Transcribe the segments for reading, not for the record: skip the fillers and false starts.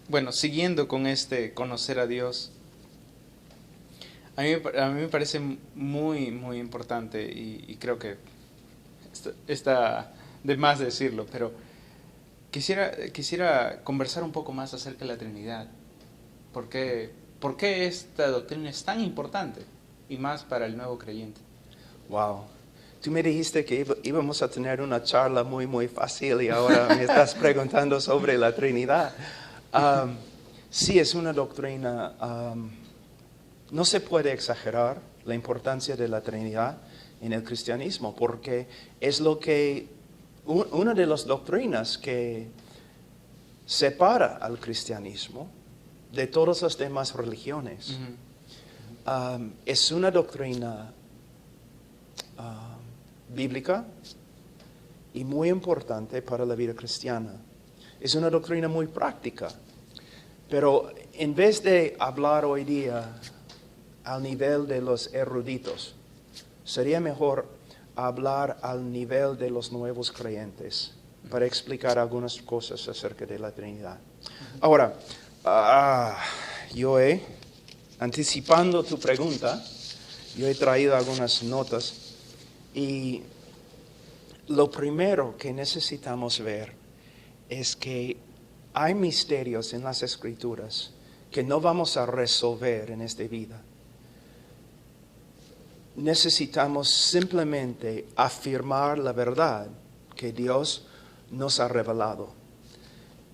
bueno, siguiendo con este conocer a Dios, a mí me parece muy, muy importante y creo que está de más decirlo, pero quisiera conversar un poco más acerca de la Trinidad. ¿Por qué esta doctrina es tan importante? Y más para el nuevo creyente. Wow. Tú me dijiste que íbamos a tener una charla muy, muy fácil y ahora me estás preguntando sobre la Trinidad. Um, sí, es una doctrina, no se puede exagerar la importancia de la Trinidad en el cristianismo, porque es una de las doctrinas que separa al cristianismo de todas las demás religiones. Es una doctrina bíblica y muy importante para la vida cristiana. Es una doctrina muy práctica, pero en vez de hablar hoy día al nivel de los eruditos, sería mejor hablar al nivel de los nuevos creyentes para explicar algunas cosas acerca de la Trinidad. Ahora, anticipando tu pregunta, yo he traído algunas notas y lo primero que necesitamos ver es que hay misterios en las Escrituras que no vamos a resolver en esta vida. Necesitamos simplemente afirmar la verdad que Dios nos ha revelado.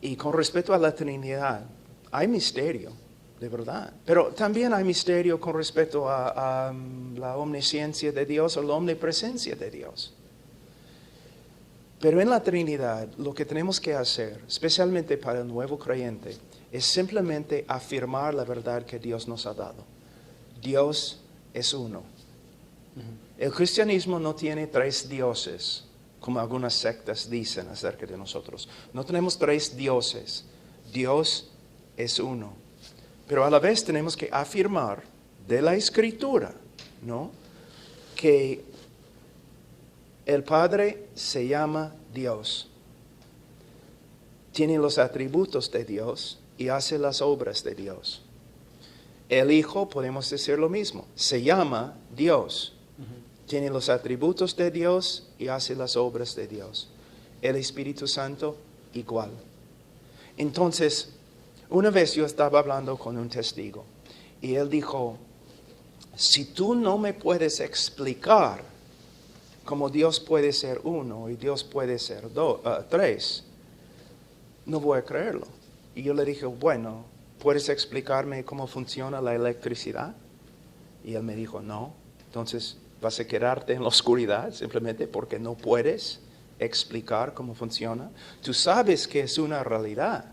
Y con respecto a la Trinidad, hay misterio, de verdad. Pero también hay misterio con respecto a la omnisciencia de Dios o la omnipresencia de Dios. Pero en la Trinidad, lo que tenemos que hacer, especialmente para el nuevo creyente, es simplemente afirmar la verdad que Dios nos ha dado. Dios es uno. El cristianismo no tiene tres dioses, como algunas sectas dicen acerca de nosotros. No tenemos tres dioses. Dios es uno. Pero a la vez tenemos que afirmar de la Escritura, ¿no?, que el Padre se llama Dios. Tiene los atributos de Dios y hace las obras de Dios. El Hijo, podemos decir lo mismo, se llama Dios. Tiene los atributos de Dios y hace las obras de Dios. El Espíritu Santo, igual. Entonces, una vez yo estaba hablando con un testigo y él dijo, si tú no me puedes explicar cómo Dios puede ser uno y Dios puede ser tres, no voy a creerlo. Y yo le dije, bueno, ¿puedes explicarme cómo funciona la electricidad? Y él me dijo, no. Entonces, ¿vas a quedarte en la oscuridad simplemente porque no puedes explicar cómo funciona? Tú sabes que es una realidad,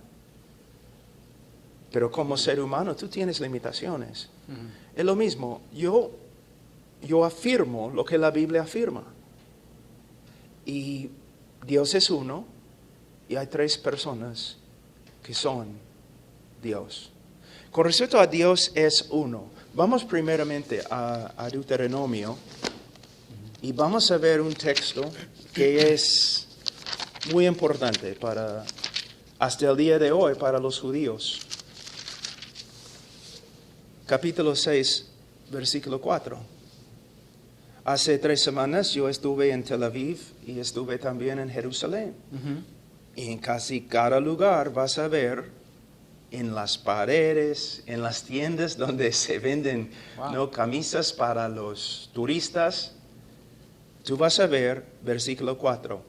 pero como ser humano tú tienes limitaciones. Es lo mismo, yo afirmo lo que la Biblia afirma. Y Dios es uno y hay tres personas que son Dios. Con respecto a Dios es uno, vamos primeramente a Deuteronomio y vamos a ver un texto que es muy importante hasta el día de hoy para los judíos. Capítulo 6, versículo 4. Hace 3 semanas yo estuve en Tel Aviv y estuve también en Jerusalén. Y en casi cada lugar vas a ver en las paredes, en las tiendas donde se venden camisas para los turistas, tú vas a ver, versículo 4,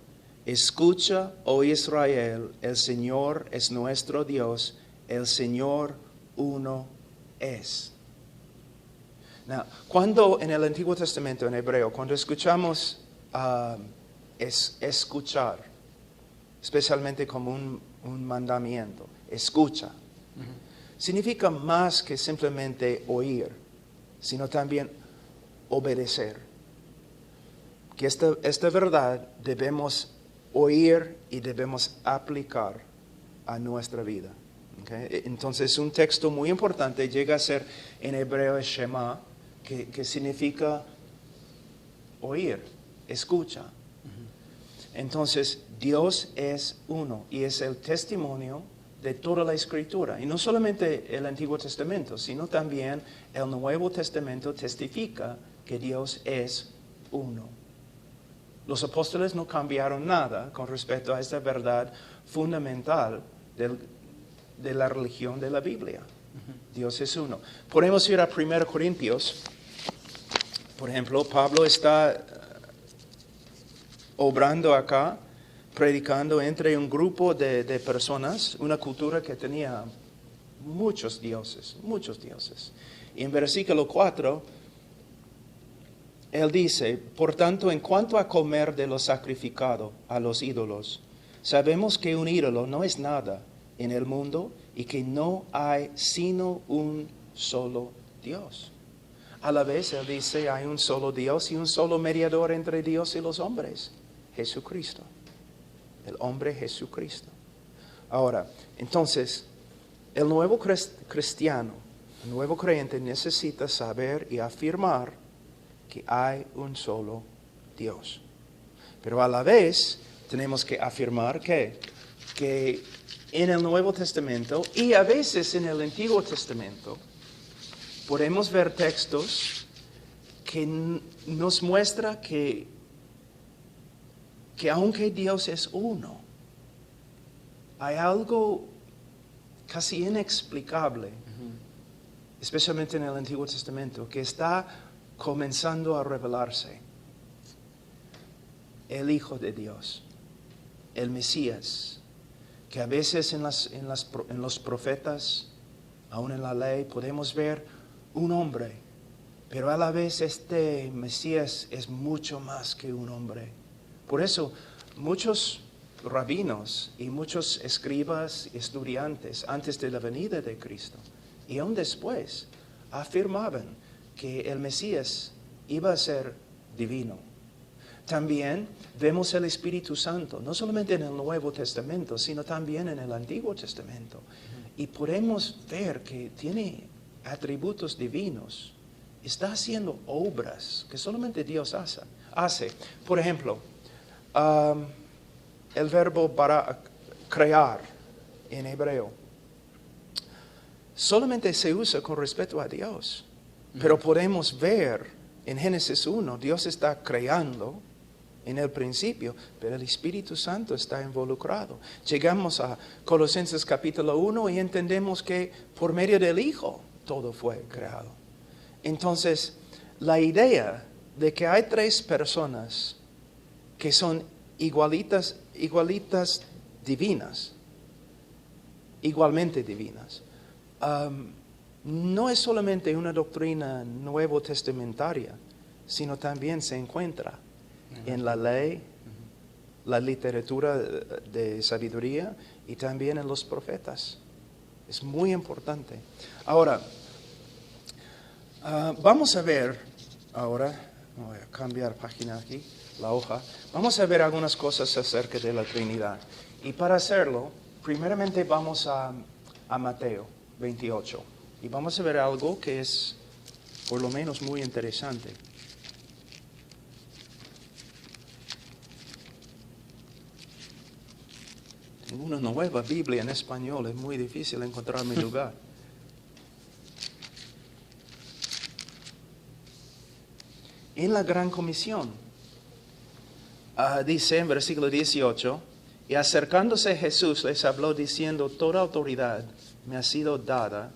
escucha, oh Israel, el Señor es nuestro Dios, el Señor uno es. Now, cuando en el Antiguo Testamento, en hebreo, cuando escuchamos escuchar, especialmente como un mandamiento, escucha, significa más que simplemente oír, sino también obedecer. Que esta verdad debemos oír y debemos aplicar a nuestra vida. ¿Okay? Entonces, un texto muy importante llega a ser en hebreo Shema, que significa oír, escucha. Entonces, Dios es uno y es el testimonio de toda la Escritura. Y no solamente el Antiguo Testamento, sino también el Nuevo Testamento testifica que Dios es uno. Los apóstoles no cambiaron nada con respecto a esta verdad fundamental de la religión de la Biblia. Dios es uno. Podemos ir a 1 Corintios. Por ejemplo, Pablo está obrando acá, predicando entre un grupo de personas, una cultura que tenía muchos dioses. Y en versículo 4, él dice, por tanto, en cuanto a comer de lo sacrificado a los ídolos, sabemos que un ídolo no es nada en el mundo y que no hay sino un solo Dios. A la vez, él dice, hay un solo Dios y un solo mediador entre Dios y los hombres, Jesucristo. El hombre Jesucristo. Ahora, entonces, el nuevo cristiano, el nuevo creyente necesita saber y afirmar que hay un solo Dios. Pero a la vez, tenemos que afirmar que en el Nuevo Testamento y a veces en el Antiguo Testamento, podemos ver textos que nos muestran que aunque Dios es uno, hay algo casi inexplicable, especialmente en el Antiguo Testamento, que está comenzando a revelarse. El Hijo de Dios, el Mesías, que a veces en los profetas, aún en la ley, podemos ver un hombre, pero a la vez este Mesías es mucho más que un hombre. Por eso muchos rabinos y muchos escribas y estudiantes antes de la venida de Cristo y aún después afirmaban que el Mesías iba a ser divino. También vemos el Espíritu Santo, no solamente en el Nuevo Testamento, sino también en el Antiguo Testamento. Y podemos ver que tiene atributos divinos, está haciendo obras que solamente Dios hace. Por ejemplo, el verbo para crear en hebreo solamente se usa con respecto a Dios, pero podemos ver en Génesis 1, Dios está creando en el principio, pero el Espíritu Santo está involucrado. Llegamos a Colosenses capítulo 1 y entendemos que por medio del Hijo todo fue creado. Entonces, la idea de que hay tres personas que son igualitas divinas, igualmente divinas, no es solamente una doctrina nuevo testamentaria, sino también se encuentra en la ley, la literatura de sabiduría y también en los profetas. Es muy importante. Ahora, vamos a ver, ahora, voy a cambiar página aquí, la hoja. Vamos a ver algunas cosas acerca de la Trinidad. Y para hacerlo, primeramente vamos a Mateo 28. Y vamos a ver algo que es, por lo menos, muy interesante. Tengo una nueva Biblia en español, es muy difícil encontrar mi lugar. En la Gran Comisión, dice en versículo 18, y acercándose Jesús les habló diciendo, toda autoridad me ha sido dada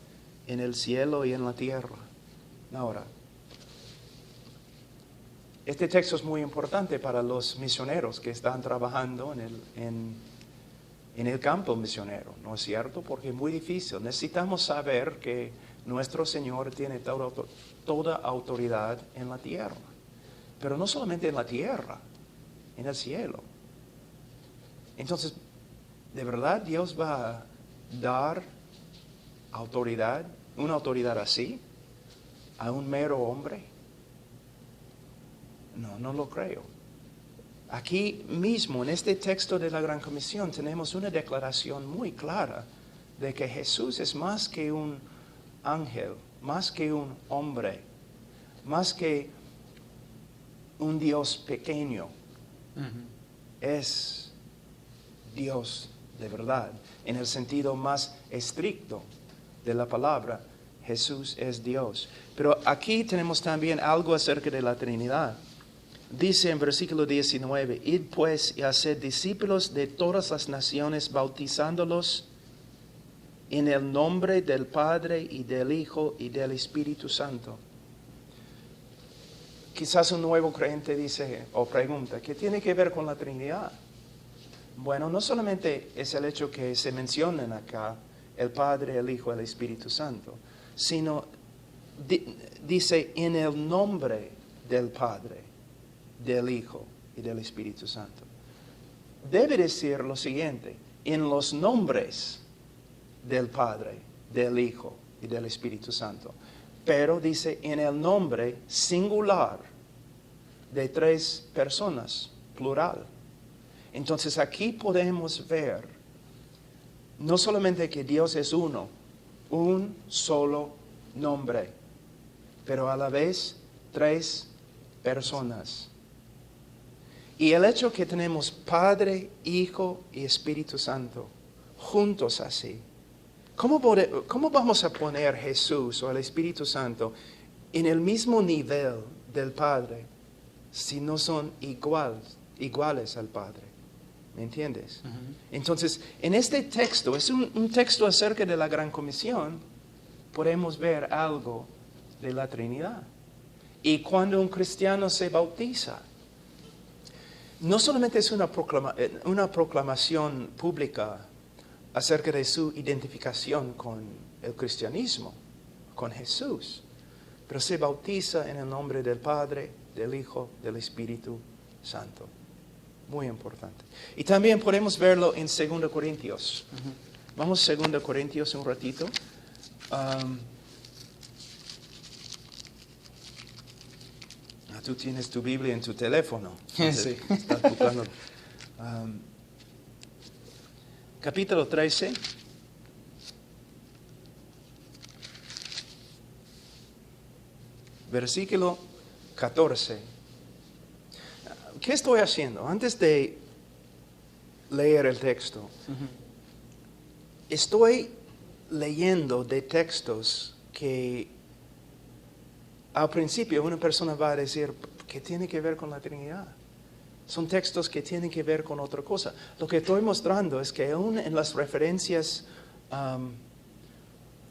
en el cielo y en la tierra. Ahora, este texto es muy importante para los misioneros que están trabajando en el campo misionero, ¿no es cierto? Porque es muy difícil. Necesitamos saber que nuestro Señor tiene toda autoridad en la tierra. Pero no solamente en la tierra, en el cielo. Entonces, ¿de verdad Dios va a dar autoridad, una autoridad así, a un mero hombre? No lo creo. Aquí mismo, en este texto de la Gran Comisión, tenemos una declaración muy clara de que Jesús es más que un ángel, más que un hombre, más que un Dios pequeño. Es Dios de verdad. En el sentido más estricto de la palabra, Jesús es Dios. Pero aquí tenemos también algo acerca de la Trinidad. Dice en versículo 19, id pues y haced discípulos de todas las naciones, bautizándolos en el nombre del Padre y del Hijo y del Espíritu Santo. Quizás un nuevo creyente dice o pregunta, ¿qué tiene que ver con la Trinidad? Bueno, no solamente es el hecho que se mencionan acá el Padre, el Hijo y el Espíritu Santo, sino dice en el nombre del Padre, del Hijo y del Espíritu Santo. Debe decir lo siguiente, en los nombres del Padre, del Hijo y del Espíritu Santo. Pero dice en el nombre singular de 3 personas, plural. Entonces aquí podemos ver no solamente que Dios es uno, un solo nombre, pero a la vez 3 personas. Y el hecho que tenemos Padre, Hijo y Espíritu Santo juntos así, ¿cómo vamos a poner Jesús o el Espíritu Santo en el mismo nivel del Padre si no son iguales al Padre? ¿Me entiendes? Ujú. Entonces, en este texto, es un texto acerca de la Gran Comisión, podemos ver algo de la Trinidad. Y cuando un cristiano se bautiza, no solamente es una proclamación pública acerca de su identificación con el cristianismo, con Jesús, pero se bautiza en el nombre del Padre, del Hijo, del Espíritu Santo. Muy importante. Y también podemos verlo en 2 Corintios. Vamos a 2 Corintios un ratito. Tú tienes tu Biblia en tu teléfono. Sí. Estás buscando. Capítulo 13. Versículo 14. ¿Qué estoy haciendo? Antes de leer el texto, estoy leyendo de textos que al principio una persona va a decir, ¿qué tiene que ver con la Trinidad? Son textos que tienen que ver con otra cosa. Lo que estoy mostrando es que aún en las referencias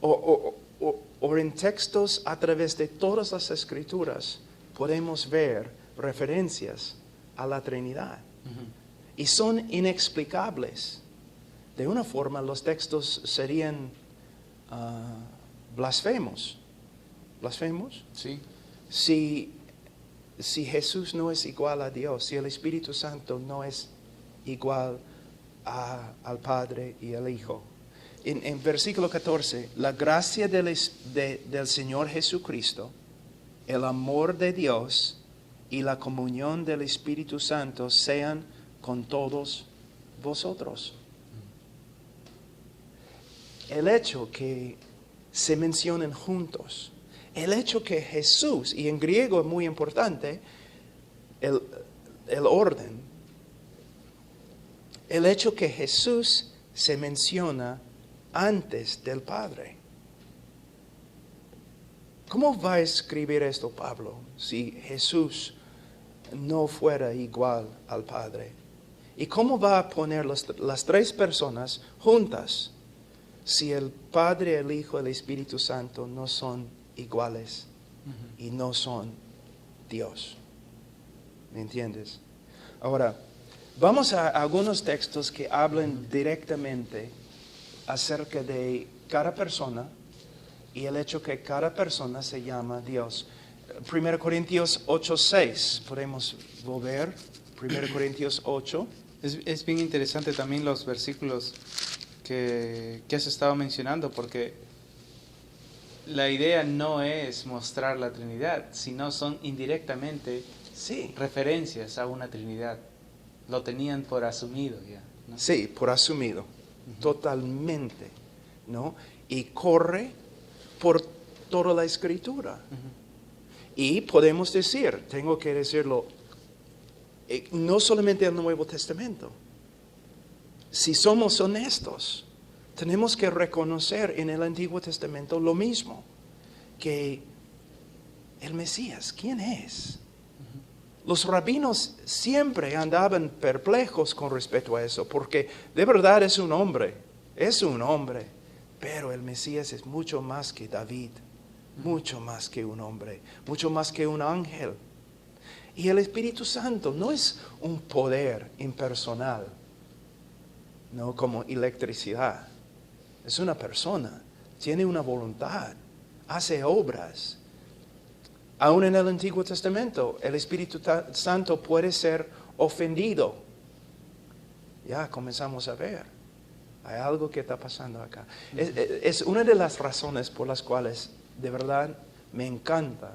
o en textos a través de todas las Escrituras podemos ver referencias a la Trinidad. Y son inexplicables. De una forma, los textos serían blasfemos. ¿Blasfemos? Sí. Si Jesús no es igual a Dios, si el Espíritu Santo no es igual al Padre y al Hijo. En versículo 14, la gracia del Señor Jesucristo, el amor de Dios y la comunión del Espíritu Santo sean con todos vosotros. El hecho que se mencionen juntos, el hecho que Jesús, y en griego es muy importante, el orden, el hecho que Jesús se menciona antes del Padre. ¿Cómo va a escribir esto Pablo si Jesús no fuera igual al Padre? ¿Y cómo va a poner las 3 personas juntas si el Padre, el Hijo y el Espíritu Santo no son iguales y no son Dios? ¿Me entiendes? Ahora, vamos a algunos textos que hablan directamente acerca de cada persona y el hecho que cada persona se llama Dios. 1 Corintios 8:6, podemos volver. 1 Corintios 8. Es bien interesante también los versículos que has estado mencionando, porque la idea no es mostrar la Trinidad, sino son indirectamente Sí. referencias a una Trinidad. Lo tenían por asumido ya, ¿no? Sí, por asumido, totalmente, ¿no? Y corre por toda la Escritura. Y podemos decir, tengo que decirlo, no solamente el Nuevo Testamento, si somos honestos, tenemos que reconocer en el Antiguo Testamento lo mismo, que el Mesías, ¿quién es? Los rabinos siempre andaban perplejos con respecto a eso, porque de verdad es un hombre, pero el Mesías es mucho más que David, mucho más que un hombre, mucho más que un ángel. Y el Espíritu Santo no es un poder impersonal, no como electricidad, es una persona, tiene una voluntad, hace obras. Aún en el Antiguo Testamento, el Espíritu Santo puede ser ofendido. Ya comenzamos a ver, hay algo que está pasando acá. Es una de las razones por las cuales de verdad me encanta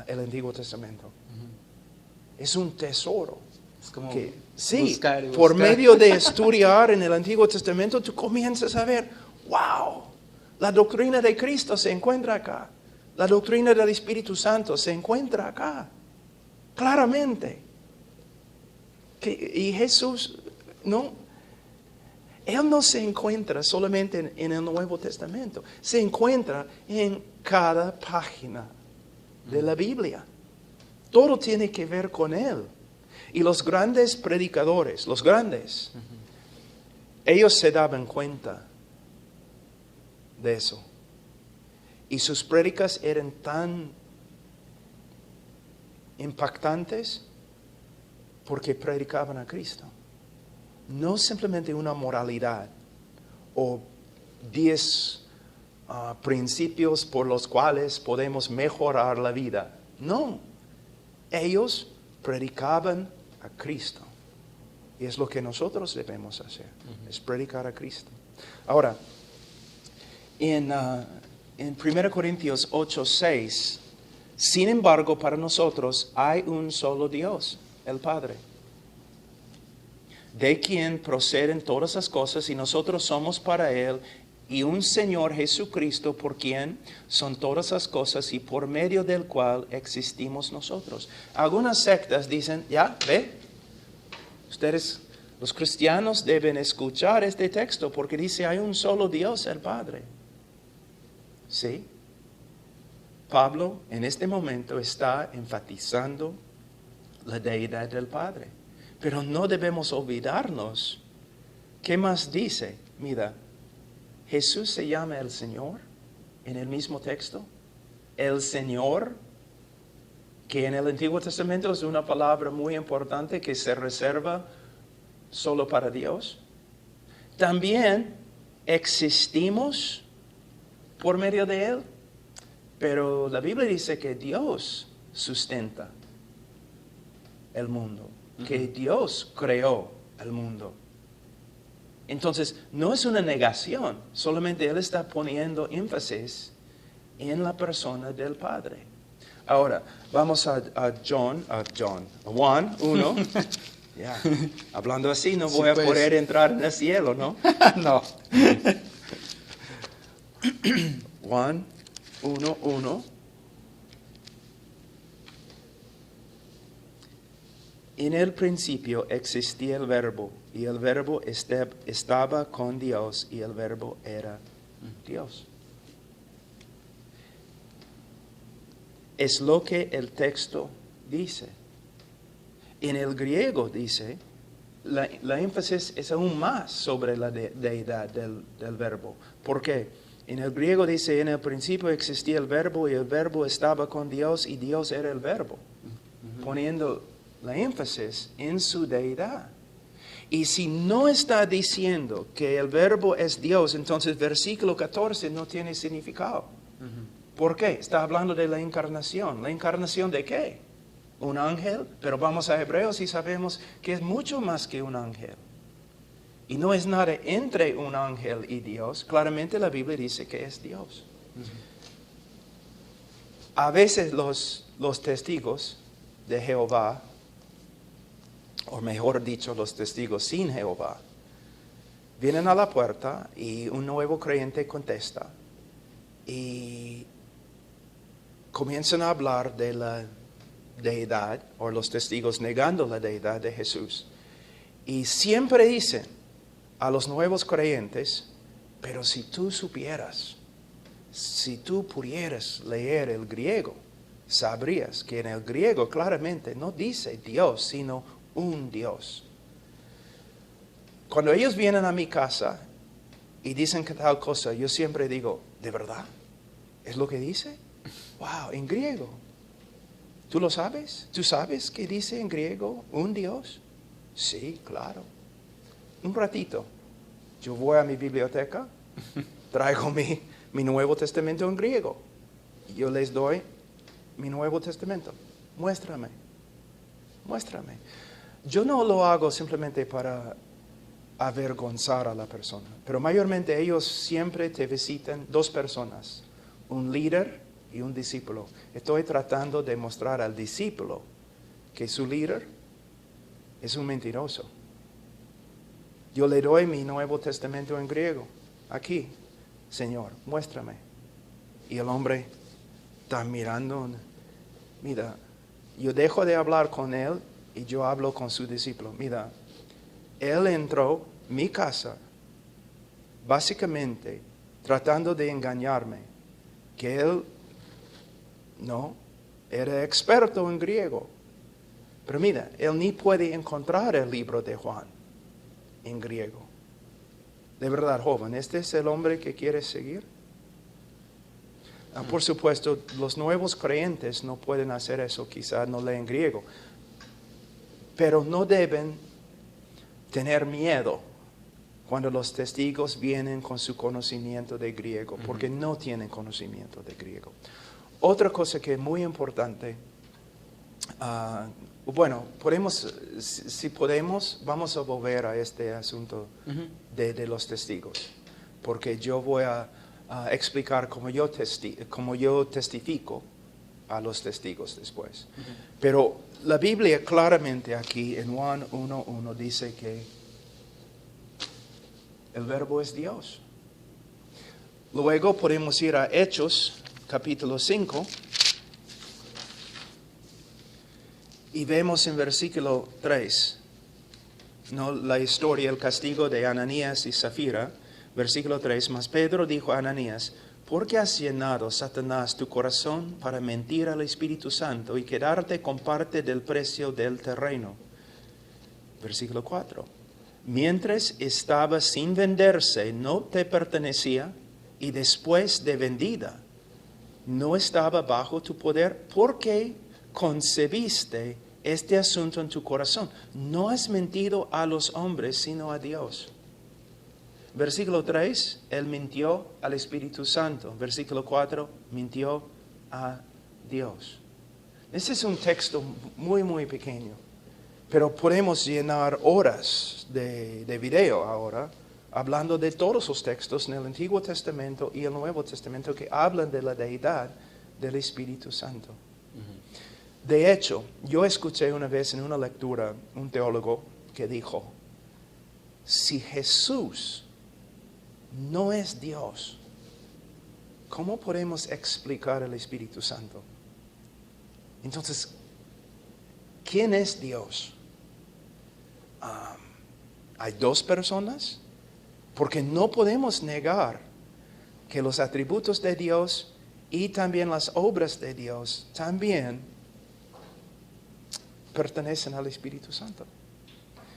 el Antiguo Testamento. Es un tesoro. Es como Que, buscar y buscar. por medio de estudiar en el Antiguo Testamento, tú comienzas a ver, wow, la doctrina de Cristo se encuentra acá. La doctrina del Espíritu Santo se encuentra acá, claramente. Y Jesús, Él no se encuentra solamente en el Nuevo Testamento, se encuentra en cada página de la Biblia. Todo tiene que ver con Él. Y los grandes predicadores, ellos se daban cuenta de eso. Y sus prédicas eran tan impactantes porque predicaban a Cristo. No simplemente una moralidad o 10 principios por los cuales podemos mejorar la vida. No, ellos predicaban a Cristo. Y es lo que nosotros debemos hacer, es predicar a Cristo. Ahora, en 1 Corintios 8:6, sin embargo, para nosotros hay un solo Dios, el Padre, de quien proceden todas las cosas y nosotros somos para Él, y un Señor Jesucristo por quien son todas las cosas y por medio del cual existimos nosotros. Algunas sectas dicen, ya, ve, ustedes, los cristianos deben escuchar este texto porque dice hay un solo Dios, el Padre. Sí, Pablo en este momento está enfatizando la deidad del Padre. Pero no debemos olvidarnos. ¿Qué más dice? Mira, Jesús se llama el Señor en el mismo texto. El Señor, que en el Antiguo Testamento es una palabra muy importante que se reserva solo para Dios. También existimos por medio de Él. Pero la Biblia dice que Dios sustenta el mundo, que Dios creó el mundo. Entonces, no es una negación, solamente Él está poniendo énfasis en la persona del Padre. Ahora, vamos a Juan 1. Ya, hablando así no voy a poder entrar en el cielo, ¿no? No. Juan 1:1. En el principio existía el Verbo, y el Verbo estaba con Dios, y el Verbo era Dios. Es lo que el texto dice. En el griego dice, la énfasis es aún más sobre la deidad del Verbo. ¿Por qué? En el griego dice, en el principio existía el Verbo y el Verbo estaba con Dios y Dios era el Verbo, poniendo la énfasis en su deidad. Y si no está diciendo que el Verbo es Dios, entonces versículo 14 no tiene significado. ¿Por qué? Está hablando de la encarnación. ¿La encarnación de qué? Un ángel, pero vamos a Hebreos y sabemos que es mucho más que un ángel. Y no es nada entre un ángel y Dios. Claramente la Biblia dice que es Dios. A veces los testigos de Jehová, o mejor dicho, los testigos sin Jehová, vienen a la puerta y un nuevo creyente contesta y comienzan a hablar de la deidad, o los testigos negando la deidad de Jesús. Y siempre dicen a los nuevos creyentes, pero si tú supieras, si tú pudieras leer el griego, sabrías que en el griego claramente no dice Dios, sino un Dios. Cuando ellos vienen a mi casa y dicen que tal cosa, yo siempre digo, ¿de verdad? ¿Es lo que dice? Wow, en griego. ¿Tú lo sabes? ¿Tú sabes que dice en griego un Dios? Sí, claro. Un ratito. Yo voy a mi biblioteca, traigo mi Nuevo Testamento en griego. Yo les doy mi Nuevo Testamento. Muéstrame. Yo no lo hago simplemente para avergonzar a la persona, pero mayormente ellos siempre te visitan dos personas, un líder y un discípulo. Estoy tratando de mostrar al discípulo que su líder es un mentiroso. Yo le doy mi Nuevo Testamento en griego. Aquí, Señor, muéstrame. Y el hombre está mirando. Mira, yo dejo de hablar con él y yo hablo con su discípulo. Mira, él entró a mi casa básicamente tratando de engañarme, que él no era experto en griego. Pero mira, él ni puede encontrar el libro de Juan en griego. De verdad, joven, ¿este es el hombre que quieres seguir? Por supuesto, los nuevos creyentes no pueden hacer eso, quizás no leen griego. Pero no deben tener miedo cuando los testigos vienen con su conocimiento de griego, porque no tienen conocimiento de griego. Otra cosa que es muy importante, bueno, si podemos, vamos a volver a este asunto de los testigos, porque yo voy a explicar cómo yo testifico a los testigos después. Pero la Biblia claramente aquí en Juan 1:1 dice que el verbo es Dios. Luego podemos ir a Hechos, capítulo 5, y vemos en versículo 3, ¿no? La historia, el castigo de Ananías y Zafira. Versículo 3, mas Pedro dijo a Ananías, ¿por qué has llenado, Satanás, tu corazón para mentir al Espíritu Santo y quedarte con parte del precio del terreno? Versículo 4, mientras estaba sin venderse, no te pertenecía, y después de vendida, no estaba bajo tu poder. ¿Por qué concebiste este asunto en tu corazón? No has mentido a los hombres, sino a Dios. Versículo 3, él mintió al Espíritu Santo. Versículo 4, mintió a Dios. Este es un texto muy, muy pequeño, pero podemos llenar horas de video ahora, hablando de todos los textos en el Antiguo Testamento y el Nuevo Testamento que hablan de la deidad del Espíritu Santo. De hecho, yo escuché una vez en una lectura un teólogo que dijo, si Jesús no es Dios, ¿cómo podemos explicar el Espíritu Santo? Entonces, ¿quién es Dios? ¿Hay dos personas? Porque no podemos negar que los atributos de Dios y también las obras de Dios también pertenecen al Espíritu Santo.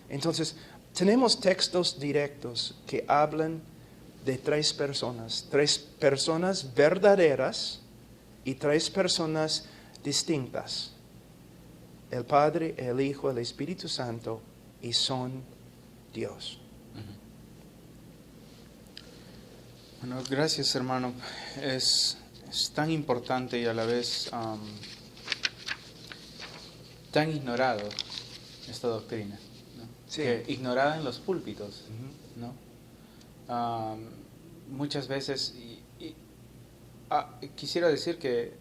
Entonces, tenemos textos directos que hablan de tres personas verdaderas y tres personas distintas. El Padre, el Hijo, el Espíritu Santo, y son Dios. Bueno, gracias, hermano. Es tan importante y a la vez tan ignorado esta doctrina, ¿no? Sí. Ignorada en los púlpitos, ¿no? Muchas veces, quisiera decir que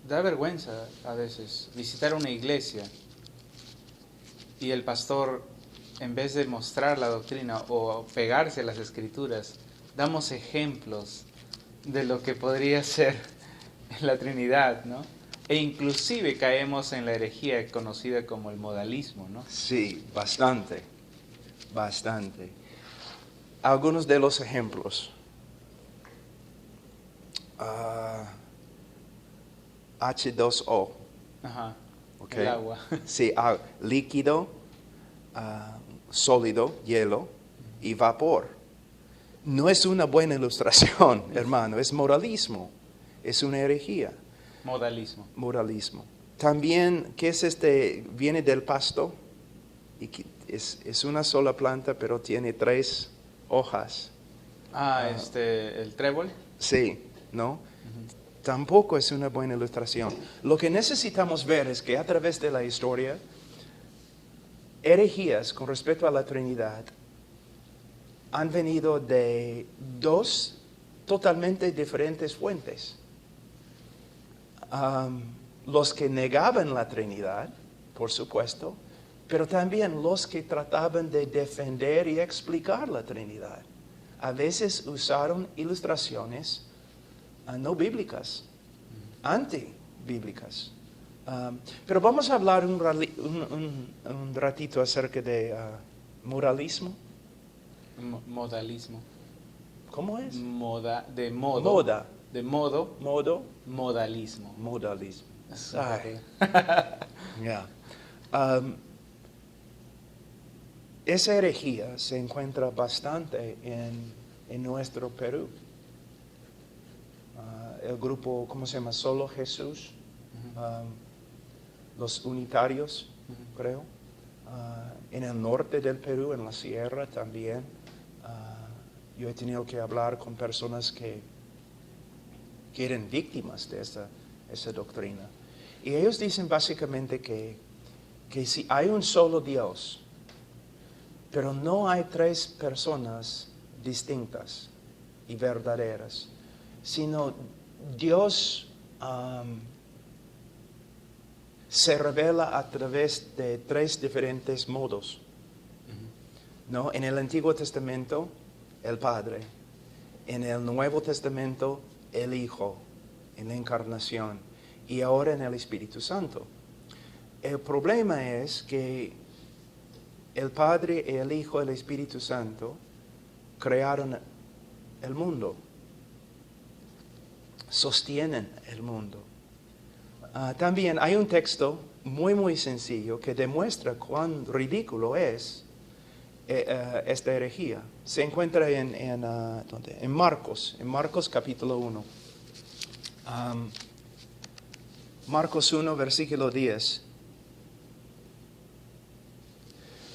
da vergüenza a veces visitar una iglesia y el pastor, en vez de mostrar la doctrina o pegarse a las escrituras, damos ejemplos de lo que podría ser la Trinidad, ¿no? E inclusive caemos en la herejía conocida como el modalismo, ¿no? Sí, bastante. bastante. Algunos de los ejemplos. H2O. Ajá. Okay. El agua. Sí, líquido, sólido, hielo y vapor. No es una buena ilustración, hermano, es moralismo, es una herejía. Modalismo. Moralismo. También, ¿qué es este? Viene del pasto y es una sola planta, pero tiene 3 hojas. El trébol. Sí, ¿no? Tampoco es una buena ilustración. Lo que necesitamos ver es que a través de la historia, herejías con respecto a la Trinidad han venido de 2 totalmente diferentes fuentes. Los que negaban la Trinidad, por supuesto, pero también los que trataban de defender y explicar la Trinidad. A veces usaron ilustraciones no bíblicas, antibíblicas. Pero vamos a hablar un ratito acerca de moralismo. Modalismo. ¿Cómo es? De modo. Moda. De modo. Modo. Modalismo. Modalismo. Eso. Ay. Yeah. Esa herejía se encuentra bastante en nuestro Perú. El grupo, ¿cómo se llama? Solo Jesús. Los unitarios, creo. En el norte del Perú, en la sierra también. Yo he tenido que hablar con personas que eran víctimas de esa doctrina. Y ellos dicen básicamente que si hay un solo Dios, pero no hay 3 personas distintas y verdaderas, sino Dios se revela a través de 3 diferentes modos. ¿No? En el Antiguo Testamento, el Padre. En el Nuevo Testamento, el Hijo, en la Encarnación. Y ahora en el Espíritu Santo. El problema es que el Padre, el Hijo y el Espíritu Santo crearon el mundo. Sostienen el mundo. También hay un texto muy sencillo que demuestra cuán ridículo es esta herejía. Se encuentra en Marcos capítulo 1. Marcos 1, versículo 10.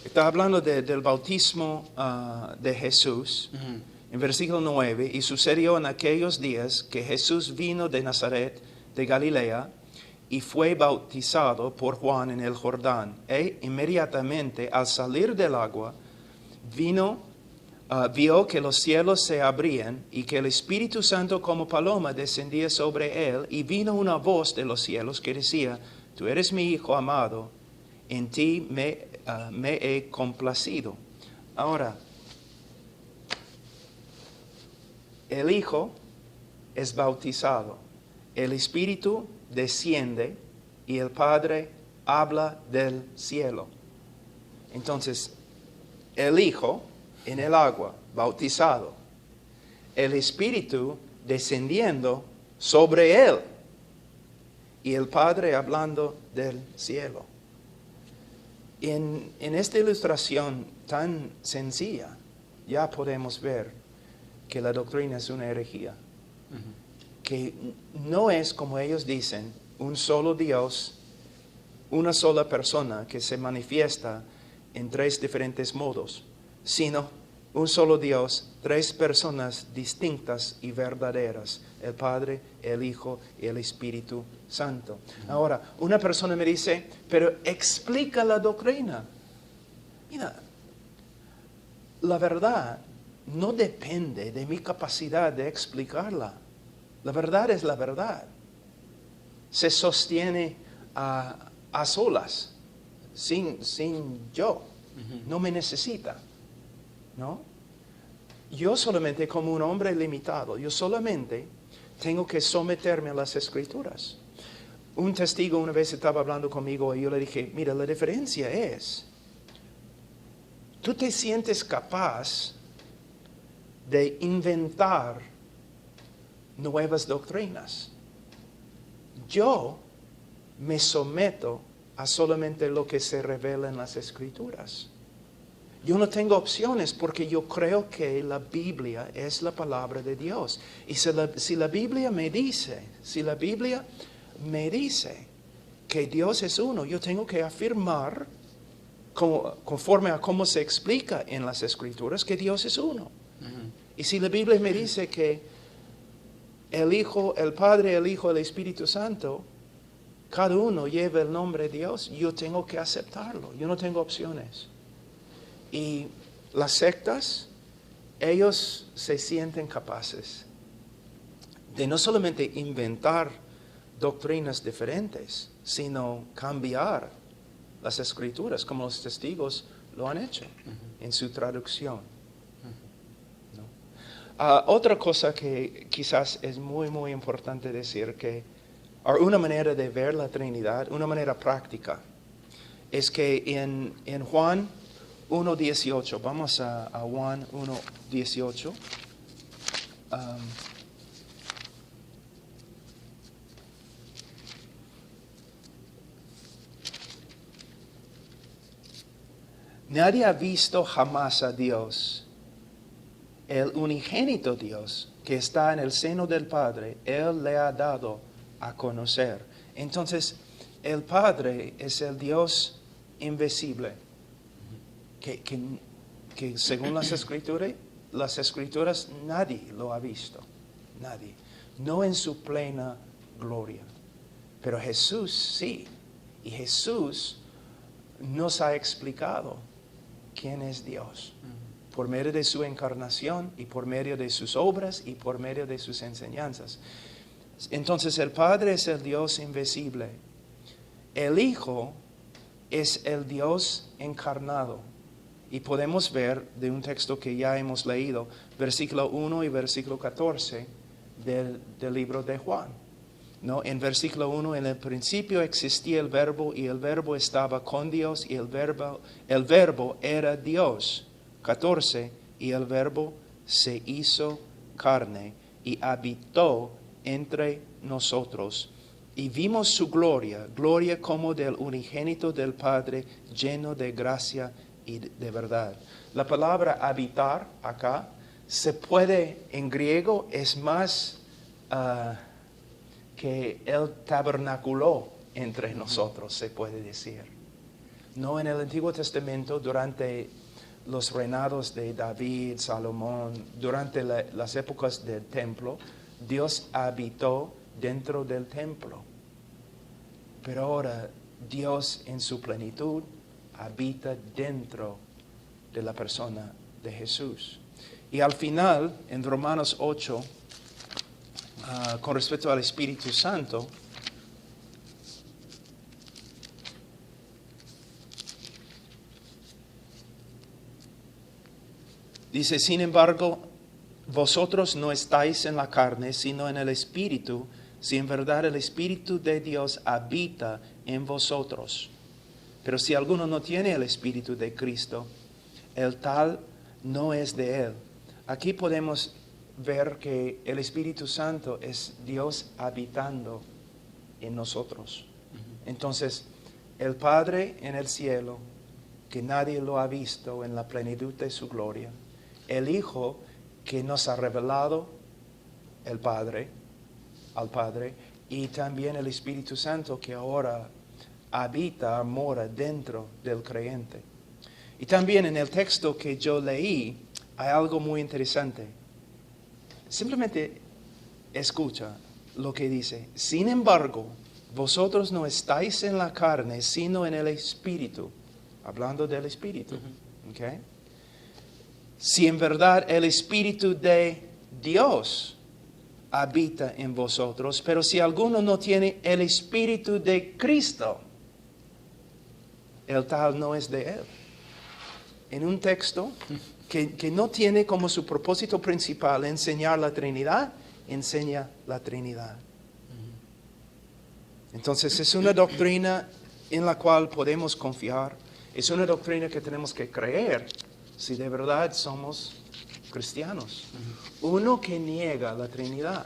Está hablando del bautismo de Jesús. En versículo 9, y sucedió en aquellos días que Jesús vino de Nazaret, de Galilea, y fue bautizado por Juan en el Jordán. E inmediatamente al salir del agua, vio que los cielos se abrían y que el Espíritu Santo como paloma descendía sobre él, y vino una voz de los cielos que decía: Tú eres mi Hijo amado, en ti me he complacido. Ahora, el Hijo es bautizado, el Espíritu desciende y el Padre habla del cielo. Entonces, el Hijo en el agua, bautizado, el Espíritu descendiendo sobre él y el Padre hablando del cielo. En esta ilustración tan sencilla ya podemos ver que la doctrina es una herejía. Que no es, como ellos dicen, un solo Dios, una sola persona que se manifiesta en 3 diferentes modos, sino un solo Dios, 3 personas distintas y verdaderas: el Padre, el Hijo y el Espíritu Santo. Ahora, una persona me dice: pero explica la doctrina. Mira, la verdad no depende de mi capacidad de explicarla. La verdad es la verdad. Se sostiene a solas, sin yo. No me necesita, ¿no? Yo solamente, como un hombre limitado, yo solamente tengo que someterme a las Escrituras. Un testigo una vez estaba hablando conmigo y yo le dije: mira, la diferencia es tú te sientes capaz de inventar nuevas doctrinas. Yo me someto a solamente lo que se revela en las Escrituras. Yo no tengo opciones porque yo creo que la Biblia es la palabra de Dios. Y si la Biblia me dice que Dios es uno, yo tengo que afirmar, conforme a cómo se explica en las Escrituras, que Dios es uno. Y si la Biblia me dice que el Hijo, el Padre, el Hijo, el Espíritu Santo, cada uno lleva el nombre de Dios, yo tengo que aceptarlo. Yo no tengo opciones. Y las sectas, ellos se sienten capaces de no solamente inventar doctrinas diferentes, sino cambiar las Escrituras, como los testigos lo han hecho en su traducción. ¿No? Otra cosa que quizás es muy, muy importante decir, que una manera de ver la Trinidad, una manera práctica, es que en Juan 1:18, vamos a Juan 1:18. Nadie ha visto jamás a Dios. El unigénito Dios que está en el seno del Padre, Él le ha dado a conocer. Entonces, el Padre es el Dios invisible, que según las Escrituras nadie lo ha visto, nadie, no en su plena gloria, pero Jesús sí, y Jesús nos ha explicado quién es Dios, por medio de su encarnación y por medio de sus obras y por medio de sus enseñanzas. Entonces el Padre es el Dios invisible, el Hijo es el Dios encarnado. Y podemos ver de un texto que ya hemos leído, versículo 1 y versículo 14 del libro de Juan. ¿No? En versículo 1, en el principio existía el Verbo y el Verbo estaba con Dios y el verbo era Dios. 14, y el Verbo se hizo carne y habitó entre nosotros. Y vimos su gloria, gloria como del unigénito del Padre, lleno de gracia y de verdad. La palabra habitar acá se puede, en griego, es más que Él tabernaculó entre nosotros, se puede decir. No, en el Antiguo Testamento, durante los reinados de David, Salomón, durante las épocas del templo, Dios habitó dentro del templo. Pero ahora Dios en su plenitud habita dentro de la persona de Jesús. Y al final, en Romanos 8, con respecto al Espíritu Santo, dice, sin embargo, vosotros no estáis en la carne, sino en el Espíritu, si en verdad el Espíritu de Dios habita en vosotros. Pero si alguno no tiene el Espíritu de Cristo, el tal no es de Él. Aquí podemos ver que el Espíritu Santo es Dios habitando en nosotros. Entonces, el Padre en el cielo, que nadie lo ha visto en la plenitud de su gloria. El Hijo, que nos ha revelado al Padre, y también el Espíritu Santo, que ahora habita, mora dentro del creyente. Y también en el texto que yo leí hay algo muy interesante. Simplemente escucha lo que dice. Sin embargo, vosotros no estáis en la carne, sino en el Espíritu. Hablando del Espíritu. ¿Okay? Si en verdad el Espíritu de Dios habita en vosotros, pero si alguno no tiene el Espíritu de Cristo, el tal no es de Él. En un texto que no tiene como su propósito principal enseñar la Trinidad, enseña la Trinidad. Entonces es una doctrina en la cual podemos confiar, es una doctrina que tenemos que creer, si de verdad somos cristianos. Uno que niega la Trinidad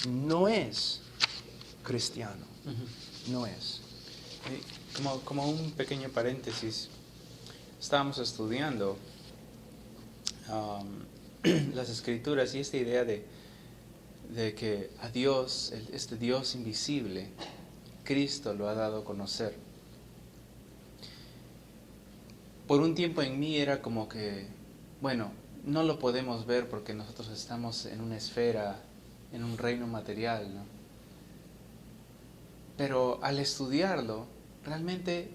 no es cristiano. No es. Como un pequeño paréntesis, estábamos estudiando las escrituras y esta idea de que a Dios, este Dios invisible, Cristo lo ha dado a conocer. Por un tiempo en mí era como que, bueno, no lo podemos ver porque nosotros estamos en una esfera, en un reino material, ¿no? Pero al estudiarlo, realmente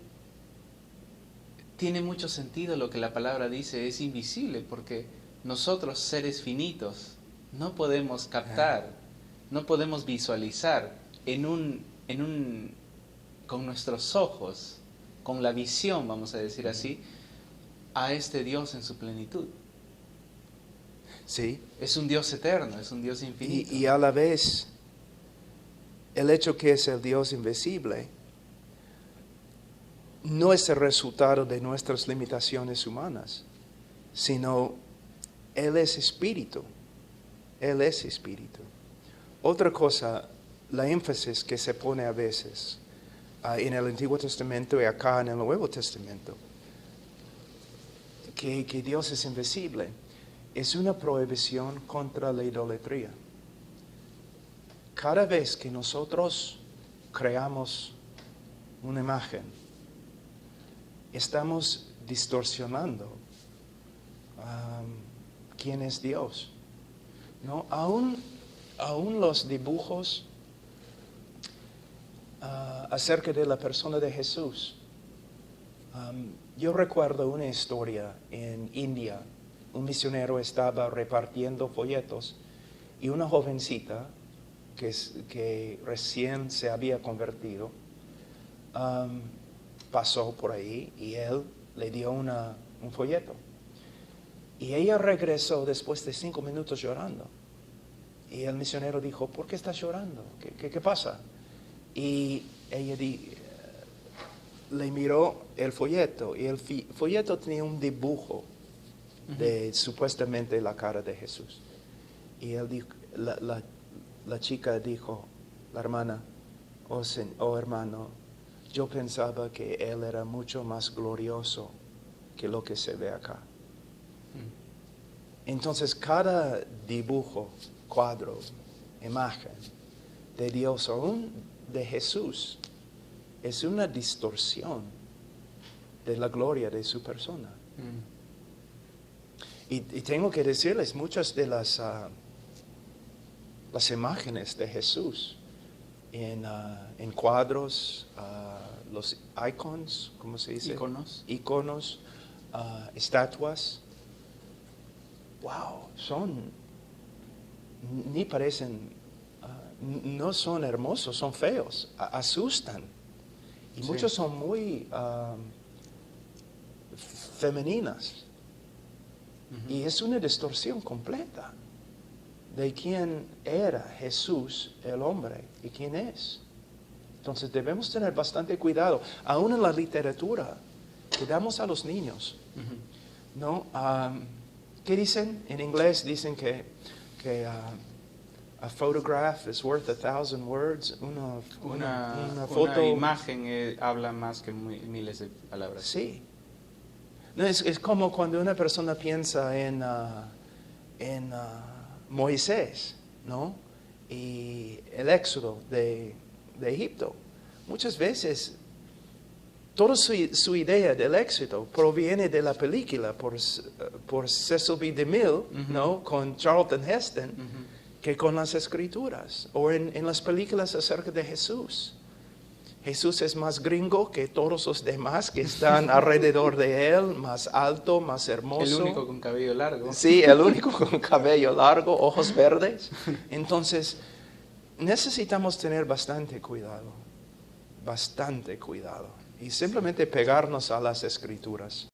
tiene mucho sentido lo que la palabra dice, es invisible, porque nosotros, seres finitos, no podemos captar, no podemos visualizar con nuestros ojos, con la visión, vamos a decir así, a este Dios en su plenitud. Sí. Es un Dios eterno, es un Dios infinito. Y a la vez, el hecho que es el Dios invisible no es el resultado de nuestras limitaciones humanas, sino Él es espíritu. Él es espíritu. Otra cosa, la énfasis que se pone a veces en el Antiguo Testamento y acá en el Nuevo Testamento, que Dios es invisible, es una prohibición contra la idolatría. Cada vez que nosotros creamos una imagen, estamos distorsionando quién es Dios. ¿No? Aún los dibujos acerca de la persona de Jesús. Yo recuerdo una historia en India. Un misionero estaba repartiendo folletos y una jovencita que recién se había convertido pasó por ahí y él le dio un folleto. Y ella regresó después de 5 minutos llorando. Y el misionero dijo, ¿por qué estás llorando? ¿Qué pasa? Y ella le miró el folleto y el folleto tenía un dibujo de supuestamente la cara de Jesús. Y él dijo, la chica dijo, la hermana, oh hermano, yo pensaba que él era mucho más glorioso que lo que se ve acá. Entonces cada dibujo, cuadro, imagen de Dios o aún de Jesús es una distorsión de la gloria de su persona. Y tengo que decirles, muchas de las imágenes de Jesús en cuadros, los icons, ¿cómo se dice? Iconos, estatuas. Wow, ni parecen, no son hermosos, son feos, asustan. Y sí. Muchos son muy femeninas. Y es una distorsión completa de quién era Jesús, el hombre, y quién es. Entonces debemos tener bastante cuidado, aún en la literatura que damos a los niños. ¿No? ¿Qué dicen? En inglés dicen que a photograph is worth 1,000 words. Una foto. Una imagen habla más que miles de palabras. Sí. No, es como cuando una persona piensa en Moisés, ¿no? Y el éxodo de Egipto. Muchas veces toda su idea del éxito proviene de la película por Cecil B. DeMille, ¿no? Con Charlton Heston, que con las escrituras o en las películas acerca de Jesús. Jesús es más gringo que todos los demás que están alrededor de él, más alto, más hermoso. El único con cabello largo. Sí, el único con cabello largo, ojos verdes. Entonces, necesitamos tener bastante cuidado y simplemente pegarnos a las escrituras.